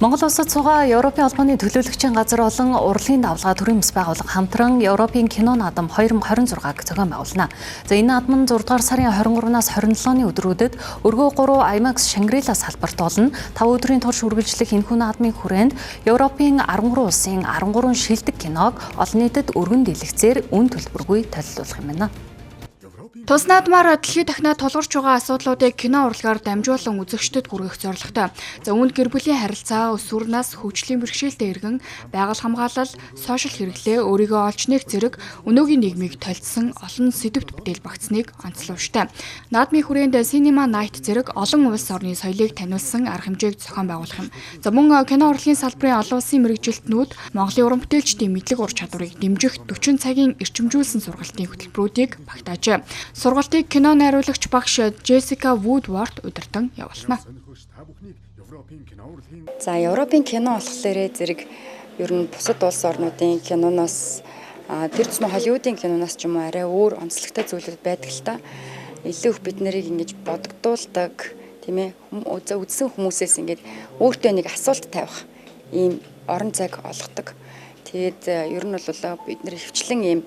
Монгол улсад суугаа Европын холбооны төлөөлөгчийн газар болон урлагийн давлгаа төрийн бас байгууллага хамтран Европын кино наадам 2026-г зохион байгуулна. За энэ наадам нь 6 дугаар сарын 23-наас 27-ны өдрүүдэд өргөө 3 IMAX Shangri-La салбарт болно. 5 өдрийн турш үргэлжлэх энэхүү наадмын хүрээнд Европын 13 улсын 13 шилдэг киног олон нийтэд өргөн дэлгэцээр үн төлбөргүй толилуулах юм байна. Тус наадмаар дэлхийд дахинаа тулгарч байгаа асуудлуудыг кино урлагаар дамжуулан үзэгчдэд хүргэх зорилготой. За үүнд гэр бүлийн харилцаа, өсвөр нас, хөгжлийн бэрхшээлтэй иргэн, байгаль хамгаалал, сошиал хэрэглээ, өөрийгөө олж нээх зэрэг өнөөгийн нийгмийг тольцсон олон сэдвт бүтээл багтсныг онцловчтой. Наадмын хүрээнд Cinema Night зэрэг олон улс орны соёлыг таниулсан арга хэмжээг зохион байгуулах юм. За мөн кино урлагийн салбарын олон улсын мэргэжилтнүүд Монголын уран бүтээлчдийн мэдлэг ур чадварыг дэмжих 40 цагийн эрчимжүүлсэн сургалтын хөтөлбөрүүдийг багтаажээ. Сургалтыг кино найруулагч багш Джессика Вудворд удирдан явуулна. За Европын кино болохоор зэрэг ер нь бусад улс орнуудын киноноос тэр тусмаа Холливуудын киноноос ч юм уу арай өөр онцлогтой зүйлүүд байдаг л та. Илүү их бид нарыг ингэж бодогдуулдаг, тийм ээ, үзсэн хүмүүсээс ингэж өөртөө нэг асуулт тавих ийм орон зайг олгодог. Тэгээд ер нь бол бид нар хвчлэн ийм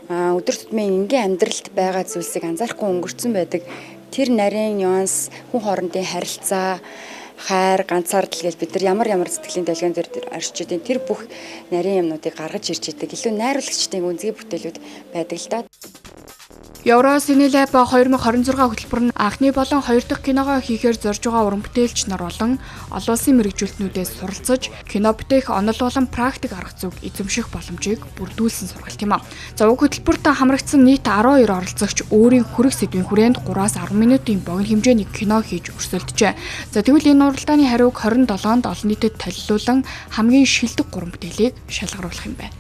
өдөр тутмын энгийн амьдралд байгаа зүйлсийг анзаарахгүй өнгөрцөн байдаг. Тэр нарийн нюанс, хүн хоорондын харилцаа, хайр, ганцаардал гэж бид нар ямар сэтгэлийн дэлгэн дээр оршиж байгаа тэр бүх нарийн юмнуудыг гаргаж ирж идэг. Илүү найруулагчдын үнцгий бүтээлүүд байдаг л да. Euro Cinelab 2026 хөтөлбөр нь анхны болон хоёр дахь киногоо хийхээр зорж байгаа уран бүтээлч нар болон олон улсын мэргэжилтнүүдээс суралцаж кино бүтээх онол болон практик арга зүйг эзэмших боломжийг бүрдүүлсэн сургалт юм а. За уг хөтөлбөрт хамрагдсан нийт 12 оролцогч өөрийн хүрэх сэдвийн хүрээнд 3-10 минутын богино хэмжээний кино хийж өрсөлдөжээ. За тэгвэл энэ уралдааны хариуг 27-нд олон нийтэд толилуулан хамгийн шилдэг гурван бүтээлийг шалгаруулах юм байна.